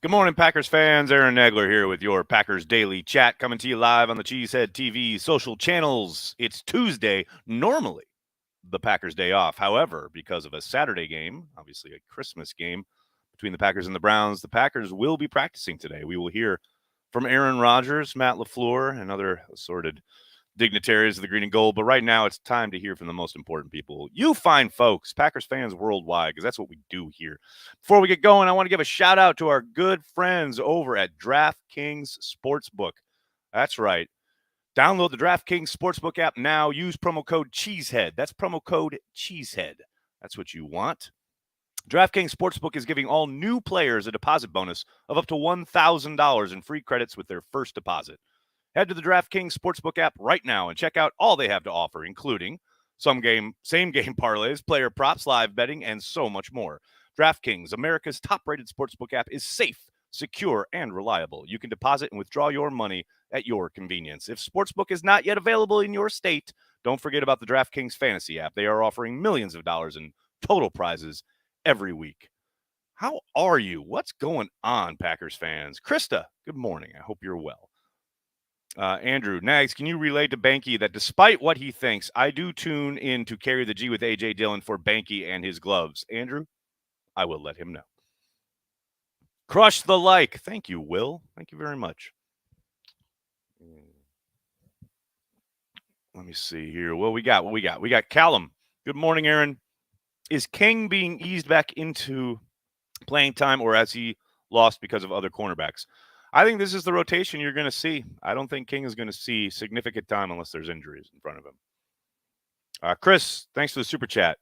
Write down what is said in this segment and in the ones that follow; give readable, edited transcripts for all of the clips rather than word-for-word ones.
Good morning, Packers fans. Aaron Nagler here with your Packers Daily Chat, coming to you live on the Cheesehead TV social channels. It's Tuesday, normally the Packers' day off. However, because of a Saturday game, obviously a Christmas game between the Packers and the Browns, the Packers will be practicing today. We will hear from Aaron Rodgers, Matt LaFleur, and other assorted dignitaries of the green and gold. But right now, it's time to hear from the most important people. You fine folks, Packers fans worldwide, because that's what we do here. Before we get going, I want to give a shout out to our good friends over at DraftKings Sportsbook. That's right. Download the DraftKings Sportsbook app now. Use promo code Cheesehead. That's promo code Cheesehead. That's what you want. DraftKings Sportsbook is giving all new players a deposit bonus of up to $1,000 in free credits with their first deposit. Head to the DraftKings Sportsbook app right now and check out all they have to offer, including same game parlays, player props, live betting, and so much more. DraftKings, America's top-rated sportsbook app, is safe, secure, and reliable. You can deposit and withdraw your money at your convenience. If Sportsbook is not yet available in your state, don't forget about the DraftKings Fantasy app. They are offering millions of dollars in total prizes every week. How are you? What's going on, Packers fans? Krista, good morning. I hope you're well. Andrew, Nags, can you relay to Banky that despite what he thinks, I do tune in to Carry the G with A.J. Dillon for Banky and his gloves? Andrew, I will let him know. Crush the like. Thank you, Will. Thank you very much. Let me see here. What we got? We got Callum. Good morning, Aaron. Is King being eased back into playing time, or has he lost because of other cornerbacks? I think this is the rotation you're going to see. I don't think King is going to see significant time unless there's injuries in front of him. Chris, thanks for the super chat.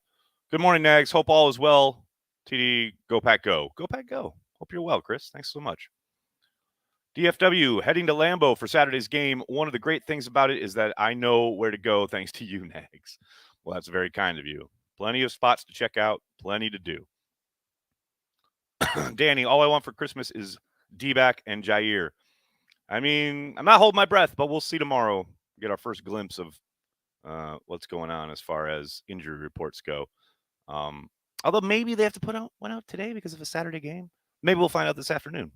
Good morning, Nags. Hope all is well. TD, go Pack go. Go Pack go. Hope you're well, Chris. Thanks so much. DFW, heading to Lambeau for Saturday's game. One of the great things about it is that I know where to go thanks to you, Nags. Well, that's very kind of you. Plenty of spots to check out, plenty to do. Danny, all I want for Christmas is D-back and Jair. I mean, I'm not holding my breath, but we'll see tomorrow. Get our first glimpse of what's going on as far as injury reports go. Although maybe they have to put one out today because of a Saturday game. Maybe we'll find out this afternoon.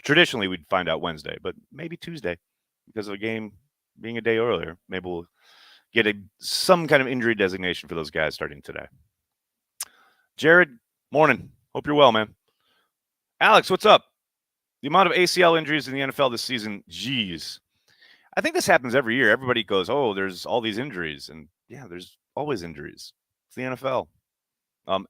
Traditionally, we'd find out Wednesday, but maybe Tuesday because of a game being a day earlier. Maybe we'll get some kind of injury designation for those guys starting today. Jared, morning. Hope you're well, man. Alex, what's up? The amount of ACL injuries in the NFL this season, geez. I think this happens every year. Everybody goes, oh, there's all these injuries. And yeah, there's always injuries. It's the NFL.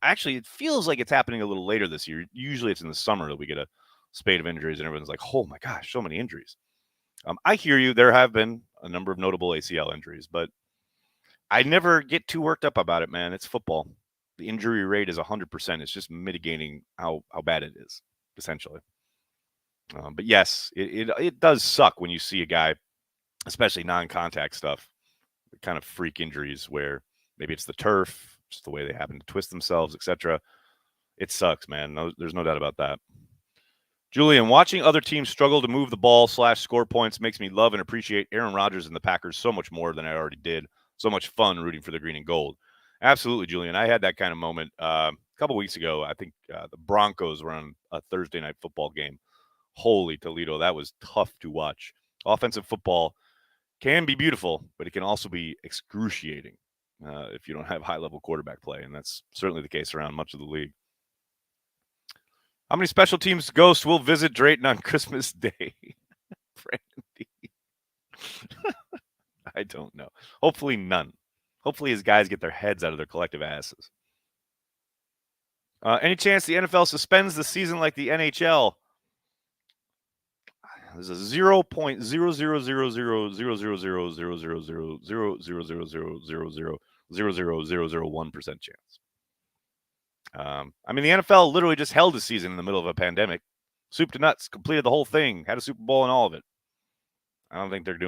Actually, it feels like it's happening a little later this year. Usually it's in the summer that we get a spate of injuries and everyone's like, oh my gosh, so many injuries. I hear you. There have been a number of notable ACL injuries, but I never get too worked up about it, man. It's football. The injury rate is 100%. It's just mitigating how bad it is, essentially. But yes, it does suck when you see a guy, especially non-contact stuff, kind of freak injuries where maybe it's the turf, just the way they happen to twist themselves, etc. It sucks, man. No, there's no doubt about that. Julian, watching other teams struggle to move the ball / score points makes me love and appreciate Aaron Rodgers and the Packers so much more than I already did. So much fun rooting for the green and gold. Absolutely, Julian. I had that kind of moment a couple weeks ago. I think the Broncos were on a Thursday night football game. Holy Toledo, that was tough to watch. Offensive football can be beautiful, but it can also be excruciating if you don't have high-level quarterback play, and that's certainly the case around much of the league. How many special teams ghosts will visit Drayton on Christmas Day? Brandy. I don't know. Hopefully none. Hopefully his guys get their heads out of their collective asses. Any chance the NFL suspends the season like the NHL? There's a 0.0000000000000000000000001% chance. I mean, the NFL literally just held a season in the middle of a pandemic. Soup to nuts, completed the whole thing, had a Super Bowl and all of it. I don't think they're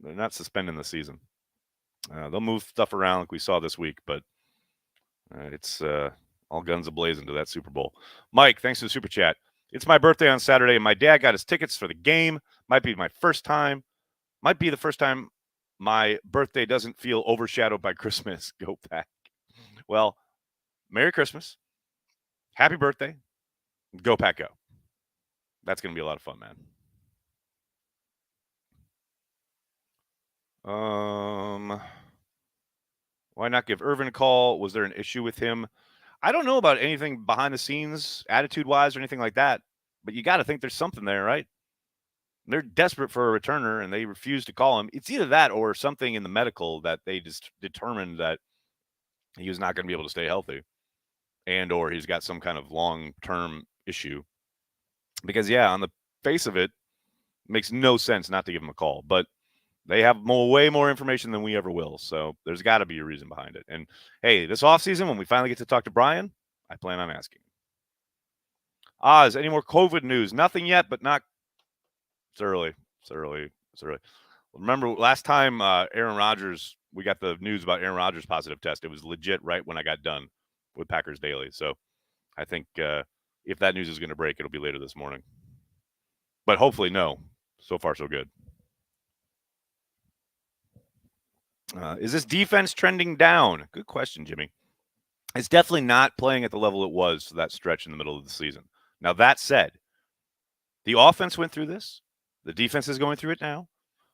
not suspending the season. They'll move stuff around like we saw this week, but it's all guns a-blazing to that Super Bowl. Mike, thanks for the super chat. It's my birthday on Saturday, and my dad got his tickets for the game. Might be the first time my birthday doesn't feel overshadowed by Christmas. Go Pack. Well, Merry Christmas. Happy birthday. Go Pack go. That's going to be a lot of fun, man. Why not give Irvin a call? Was there an issue with him? I don't know about anything behind the scenes, attitude-wise or anything like that, but you got to think there's something there, right? They're desperate for a returner, and they refuse to call him. It's either that or something in the medical that they just determined that he was not going to be able to stay healthy, and or he's got some kind of long-term issue. Because, yeah, on the face of it, makes no sense not to give him a call. But they have way more information than we ever will. So there's got to be a reason behind it. And, hey, this offseason, when we finally get to talk to Brian, I plan on asking. Oz, any more COVID news? Nothing yet, but not. It's early. It's early. It's early. Remember last time Aaron Rodgers, we got the news about Aaron Rodgers' positive test. It was legit right when I got done with Packers Daily. So I think if that news is going to break, it'll be later this morning. But hopefully, no. So far, so good. Is this defense trending down? Good question, Jimmy. It's definitely not playing at the level it was for that stretch in the middle of the season. Now, that said, the offense went through this. The defense is going through it now.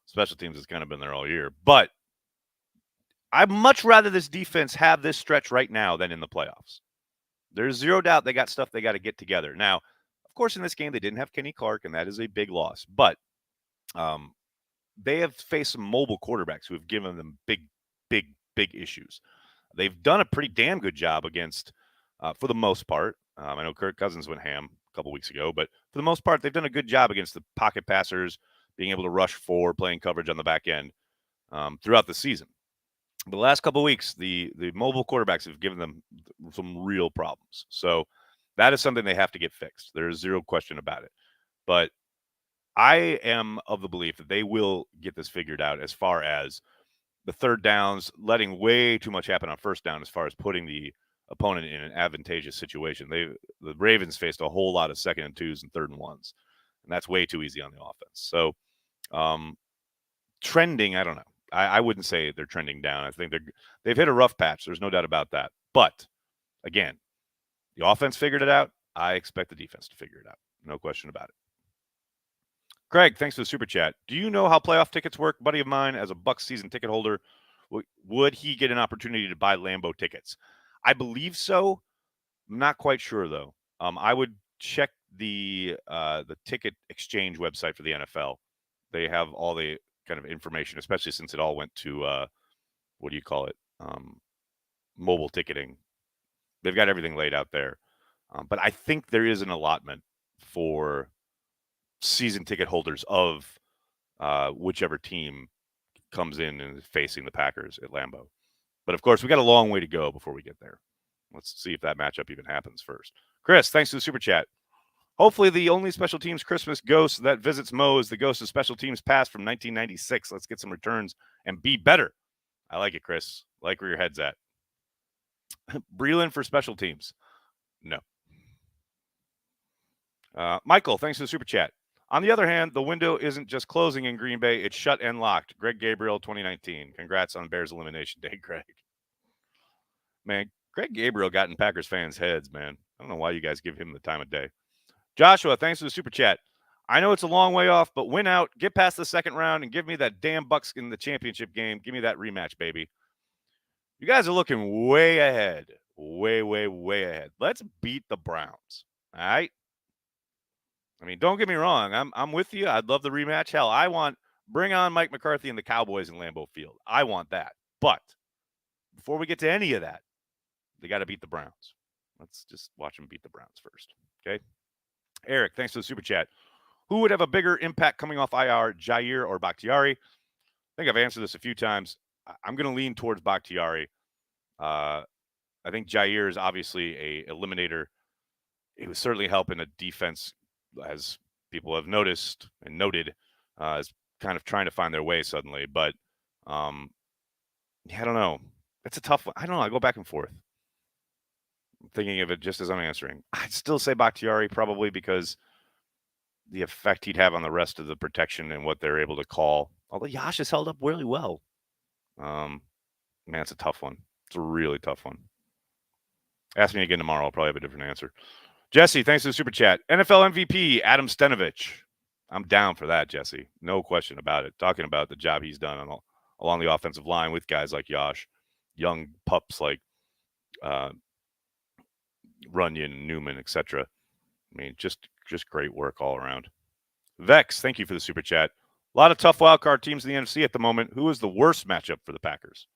Special teams has kind of been there all year. But I'd much rather this defense have this stretch right now than in the playoffs. There's zero doubt they got stuff they got to get together. Now, of course, in this game, they didn't have Kenny Clark, and that is a big loss. But they have faced some mobile quarterbacks who have given them big issues. They've done a pretty damn good job against, for the most part. I know Kirk Cousins went ham a couple weeks ago, but for the most part, they've done a good job against the pocket passers, being able to rush forward, playing coverage on the back end throughout the season. But the last couple of weeks, the mobile quarterbacks have given them some real problems. So that is something they have to get fixed. There's zero question about it. But I am of the belief that they will get this figured out as far as the third downs, letting way too much happen on first down as far as putting the opponent in an advantageous situation. The Ravens faced a whole lot of second and twos and third and ones, and that's way too easy on the offense. So trending, I don't know. I wouldn't say they're trending down. I think they've hit a rough patch. There's no doubt about that. But again, the offense figured it out. I expect the defense to figure it out. No question about it. Craig, thanks for the super chat. Do you know how playoff tickets work? Buddy of mine, as a Bucs season ticket holder, would he get an opportunity to buy Lambeau tickets? I believe so. I'm not quite sure, though. I would check the ticket exchange website for the NFL. They have all the kind of information, especially since it all went to, what do you call it? Mobile ticketing. They've got everything laid out there. But I think there is an allotment for season ticket holders of whichever team comes in and is facing the Packers at Lambeau. But, of course, we got a long way to go before we get there. Let's see if that matchup even happens first. Chris, thanks for the super chat. Hopefully the only special teams Christmas ghost that visits Mo is the ghost of special teams past from 1996. Let's get some returns and be better. I like it, Chris. I like where your head's at. Breland for special teams. No. Michael, thanks for the super chat. On the other hand, the window isn't just closing in Green Bay. It's shut and locked. Greg Gabriel, 2019. Congrats on Bears elimination day, Greg. Man, Greg Gabriel got in Packers fans' heads, man. I don't know why you guys give him the time of day. Joshua, thanks for the super chat. I know it's a long way off, but win out, get past the second round, and give me that damn Bucs in the championship game. Give me that rematch, baby. You guys are looking way ahead. Way ahead. Let's beat the Browns. All right? I mean, don't get me wrong. I'm with you. I'd love the rematch. Hell, bring on Mike McCarthy and the Cowboys in Lambeau Field. I want that. But before we get to any of that, they got to beat the Browns. Let's just watch them beat the Browns first. Okay? Eric, thanks for the super chat. Who would have a bigger impact coming off IR, Jair or Bakhtiari? I think I've answered this a few times. I'm going to lean towards Bakhtiari. I think Jair is obviously a eliminator. It was certainly helping a defense, as people have noticed and noted, is kind of trying to find their way suddenly. But I don't know. It's a tough one. I don't know. I go back and forth. I'm thinking of it just as I'm answering. I'd still say Bakhtiari probably because the effect he'd have on the rest of the protection and what they're able to call. Although Yash has held up really well. Man, it's a tough one. It's a really tough one. Ask me again tomorrow. I'll probably have a different answer. Jesse, thanks for the super chat. NFL MVP, Adam Stenovich. I'm down for that, Jesse. No question about it. Talking about the job he's done along the offensive line with guys like Yosh, young pups like uh, Runyon and Newman, etc. I mean, just great work all around. Vex, thank you for the super chat. A lot of tough wild card teams in the NFC at the moment. Who is the worst matchup for the Packers?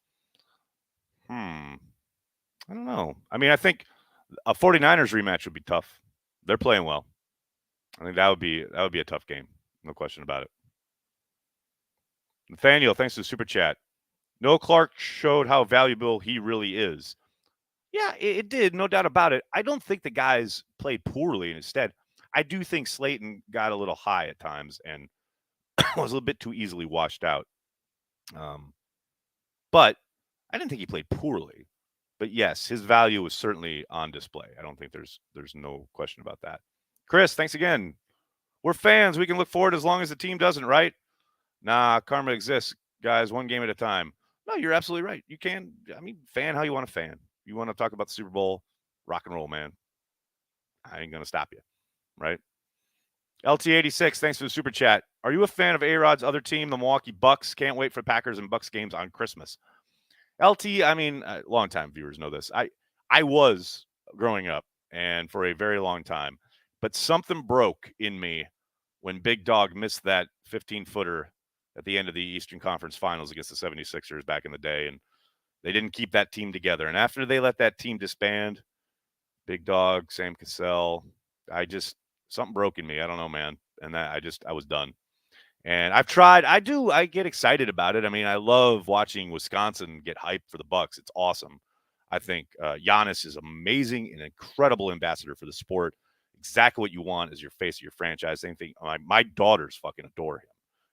I don't know. I mean, I think a 49ers rematch would be tough. They're playing well. I think that would be a tough game. No question about it. Nathaniel, thanks for the super chat. Noah Clark showed how valuable he really is. Yeah, it did, no doubt about it. I don't think the guys played poorly. Instead, I do think Slayton got a little high at times and was a little bit too easily washed out. But I didn't think he played poorly. But yes, his value was certainly on display. I don't think there's no question about that. Chris, thanks again. We're fans. We can look forward as long as the team doesn't, right? Nah, karma exists, guys, one game at a time. No, you're absolutely right. You can, I mean, fan how you want to fan. You want to talk about the Super Bowl, rock and roll, man. I ain't going to stop you, right? LT86, thanks for the super chat. Are you a fan of A-Rod's other team, the Milwaukee Bucks? Can't wait for Packers and Bucks games on Christmas. LT, I mean, long-time viewers know this. I was growing up, and for a very long time, but something broke in me when Big Dog missed that 15-footer at the end of the Eastern Conference Finals against the 76ers back in the day, and they didn't keep that team together. And after they let that team disband, Big Dog, Sam Cassell, something broke in me. I don't know, man. And I was done. And I've tried. I get excited about it. I mean, I love watching Wisconsin get hyped for the Bucks. It's awesome. I think Giannis is amazing, an incredible ambassador for the sport. Exactly what you want as your face of your franchise. Same thing. My daughters fucking adore him,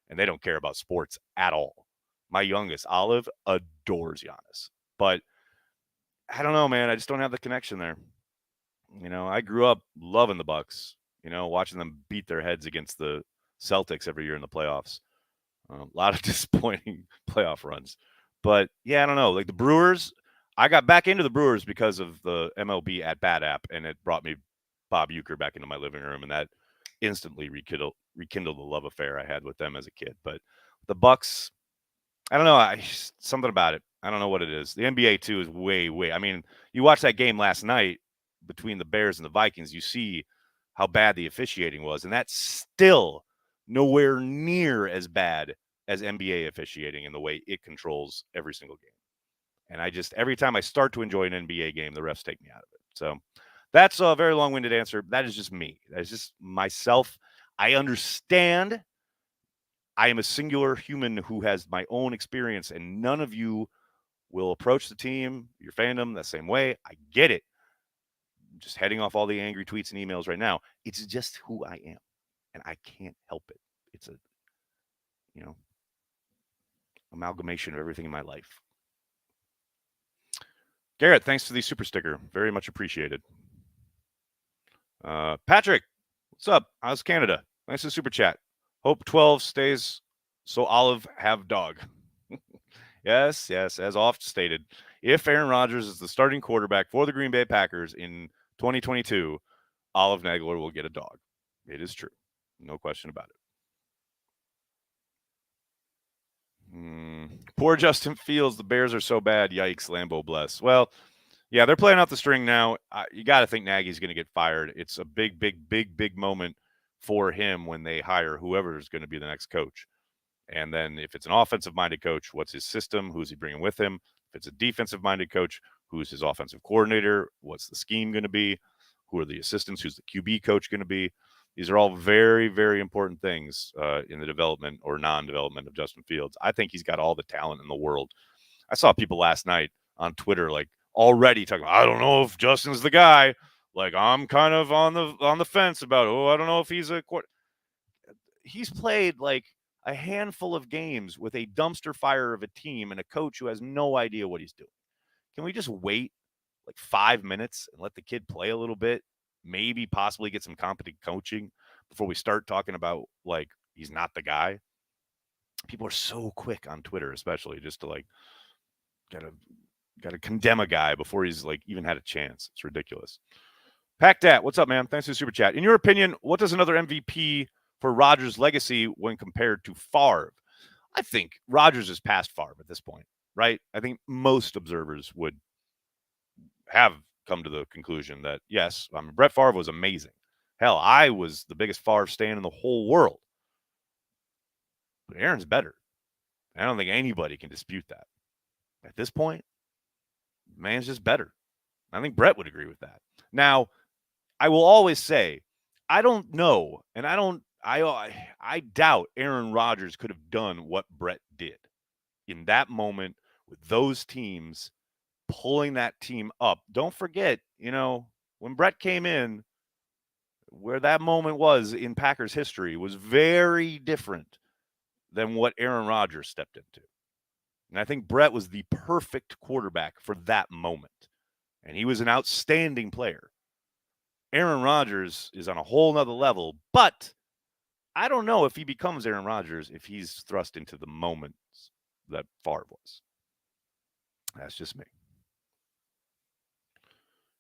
and they don't care about sports at all. My youngest, Olive, adores Giannis. But I don't know, man. I just don't have the connection there. You know, I grew up loving the Bucks. You know, watching them beat their heads against the Celtics every year in the playoffs. A lot of disappointing playoff runs. But yeah, I don't know. Like the Brewers, I got back into the Brewers because of the MLB at Bat app, and it brought me Bob Uecker back into my living room, and that instantly rekindled the love affair I had with them as a kid. But the Bucks, I don't know. Something about it. I don't know what it is. The NBA too is way. I mean, you watch that game last night between the Bears and the Vikings. You see how bad the officiating was, and that's still nowhere near as bad as NBA officiating in the way it controls every single game. And every time I start to enjoy an NBA game, the refs take me out of it. So that's a very long-winded answer. That is just me. That's just myself. I understand. I am a singular human who has my own experience, and none of you will approach the team, your fandom, the same way. I get it. I'm just heading off all the angry tweets and emails right now. It's just who I am, and I can't help it. It's a, amalgamation of everything in my life. Garrett, thanks for the super sticker. Very much appreciated. Patrick, what's up? How's Canada? Thanks for the super chat. Hope 12 stays so Olive have dog. Yes, as oft stated. If Aaron Rodgers is the starting quarterback for the Green Bay Packers in 2022, Olive Nagler will get a dog. It is true. No question about it. Poor Justin Fields. The Bears are so bad. Yikes, Lambeau bless. Well, yeah, they're playing out the string now. You got to think Nagy's going to get fired. It's a big moment for him when they hire whoever is going to be the next coach. And then if it's an offensive-minded coach, what's his system? Who's he bringing with him? If it's a defensive-minded coach, who's his offensive coordinator? What's the scheme going to be? Who are the assistants? Who's the QB coach going to be? These are all very, very important things in the development or non-development of Justin Fields. I think he's got all the talent in the world. I saw people last night on Twitter like already talking about, I don't know if Justin's the guy. Like I'm kind of on the fence about, I don't know if he's a quarterback. He's played like a handful of games with a dumpster fire of a team and a coach who has no idea what he's doing. Can we just wait like 5 minutes and let the kid play a little bit? Maybe possibly get some competent coaching before we start talking about like he's not the guy. People are so quick on Twitter, especially just to like gotta condemn a guy before he's like even had a chance. It's ridiculous. Pack Dat, what's up, man? Thanks for the super chat. In your opinion, what does another MVP for Rodgers' legacy when compared to Favre? I think Rodgers is past Favre at this point, right? I think most observers would have come to the conclusion that, yes, Brett Favre was amazing. Hell, I was the biggest Favre stan in the whole world. But Aaron's better. I don't think anybody can dispute that. At this point, man's just better. I think Brett would agree with that. Now, I will always say, I don't know, and I doubt Aaron Rodgers could have done what Brett did in that moment with those teams pulling that team up. Don't forget, when Brett came in, where that moment was in Packers history was very different than what Aaron Rodgers stepped into. And I think Brett was the perfect quarterback for that moment. And he was an outstanding player. Aaron Rodgers is on a whole nother level, but I don't know if he becomes Aaron Rodgers if he's thrust into the moments that Favre was. That's just me.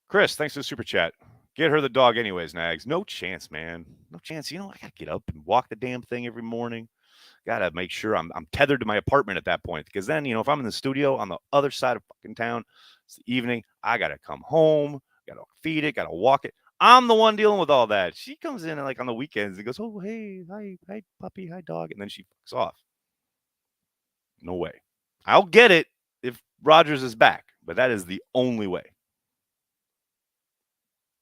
Chris, thanks for the super chat. Get her the dog anyways, Nags. No chance, man. No chance. I got to get up and walk the damn thing every morning. Got to make sure I'm tethered to my apartment at that point. Because then, if I'm in the studio on the other side of fucking town, it's the evening, I got to come home, got to feed it, got to walk it. I'm the one dealing with all that. She comes in like on the weekends and goes, oh, hey, hi, puppy, hi, dog. And then she fucks off. No way. I'll get it if Rodgers is back, but that is the only way.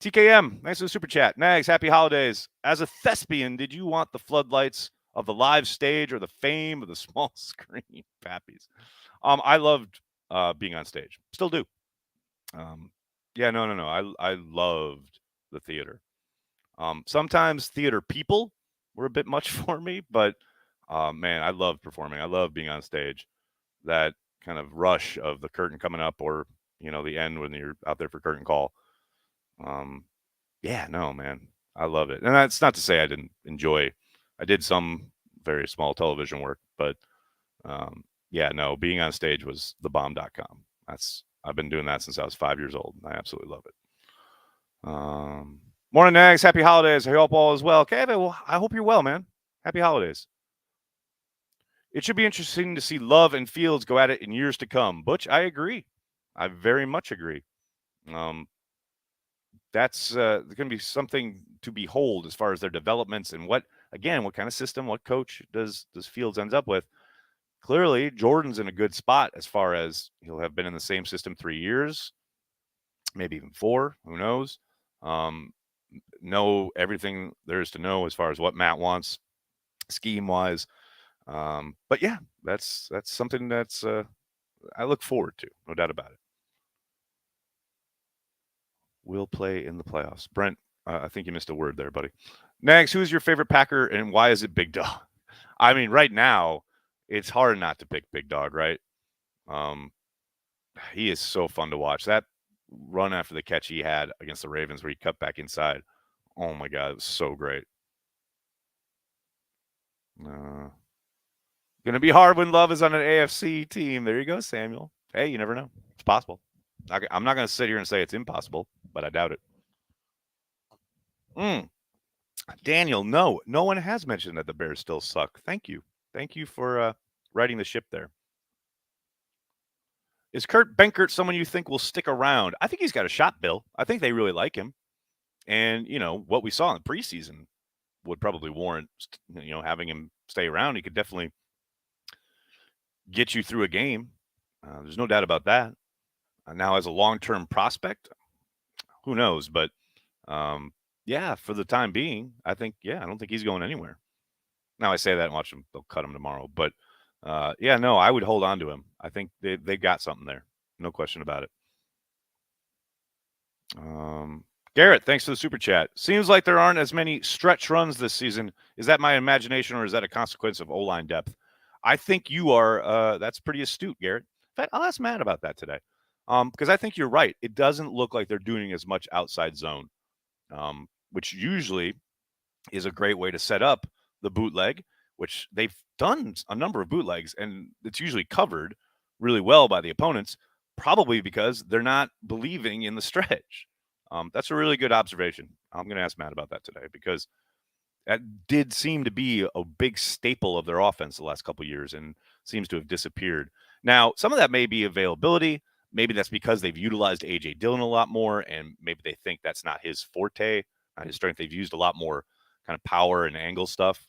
TKM, thanks for the super chat. Nags, happy holidays. As a thespian, did you want the floodlights of the live stage or the fame of the small screen? Pappies. I loved being on stage. Still do. No. I loved the theater. Sometimes theater people were a bit much for me, but man, I loved performing. I love being on stage. That kind of rush of the curtain coming up, or the end when you're out there for curtain call. Yeah, no, man, I love it. And that's not to say I didn't enjoy. I did some very small television work, but being on stage was thebomb.com. I've been doing that since I was 5 years old. I absolutely love it. Morning, Nags. Happy holidays. I hope all is well. Kevin, well, I hope you're well, man. Happy holidays. It should be interesting to see Love and Fields go at it in years to come. Butch, I agree. I very much agree. That's going to be something to behold as far as their developments and what kind of system, what coach does Fields ends up with. Clearly, Jordan's in a good spot as far as he'll have been in the same system 3 years, maybe even 4. Who knows? Know everything there is to know as far as what Matt wants, scheme-wise. But yeah, that's something that's I look forward to, no doubt about it. Will play in the playoffs. Brent, I think you missed a word there, buddy. Nags, who is your favorite Packer and why is it Big Dog? I mean, right now, it's hard not to pick Big Dog, right? He is so fun to watch. That run after the catch he had against the Ravens where he cut back inside. Oh, my God, it was so great. Going to be hard when Love is on an AFC team. There you go, Samuel. Hey, you never know. It's possible. I'm not going to sit here and say it's impossible, but I doubt it. Daniel, no one has mentioned that the Bears still suck. Thank you for righting the ship there. Is Kurt Benkert someone you think will stick around? I think he's got a shot, Bill. I think they really like him, and what we saw in the preseason would probably warrant having him stay around. He could definitely get you through a game. There's no doubt about that. Now, as a long-term prospect, who knows? But for the time being, I don't think he's going anywhere. Now I say that and watch him; they'll cut him tomorrow. But I would hold on to him. I think they got something there, no question about it. Garrett, thanks for the super chat. Seems like there aren't as many stretch runs this season. Is that my imagination, or is that a consequence of O-line depth? I think you are. That's pretty astute, Garrett. In fact, I'll ask Matt about that today. Because I think you're right. It doesn't look like they're doing as much outside zone, which usually is a great way to set up the bootleg, which they've done a number of bootlegs, and it's usually covered really well by the opponents, probably because they're not believing in the stretch. That's a really good observation. I'm going to ask Matt about that today because that did seem to be a big staple of their offense the last couple of years and seems to have disappeared. Now, some of that may be availability. Maybe that's because they've utilized A.J. Dillon a lot more, and maybe they think that's not his forte, not his strength. They've used a lot more kind of power and angle stuff.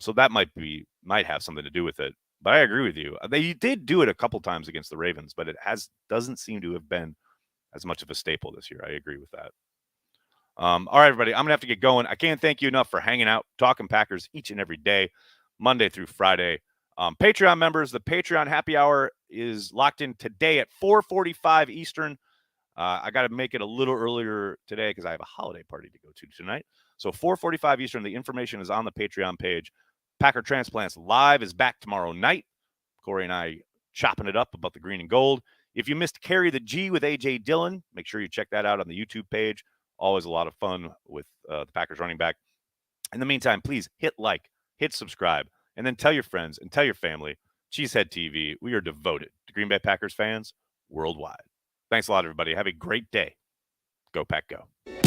So that might have something to do with it. But I agree with you. They did do it a couple times against the Ravens, but it doesn't seem to have been as much of a staple this year. I agree with that. All right, everybody, I'm going to have to get going. I can't thank you enough for hanging out, talking Packers each and every day, Monday through Friday. Patreon members, the Patreon happy hour is locked in today at 4:45 Eastern. I got to make it a little earlier today because I have a holiday party to go to tonight. So 4:45 Eastern, the information is on the Patreon page. Packer Transplants Live is back tomorrow night. Corey and I chopping it up about the green and gold. If you missed Carry the G with A.J. Dillon, make sure you check that out on the YouTube page. Always a lot of fun with the Packers running back. In the meantime, please hit like, hit subscribe, and then tell your friends and tell your family. Cheesehead TV, we are devoted to Green Bay Packers fans worldwide. Thanks a lot, everybody. Have a great day. Go Pack Go.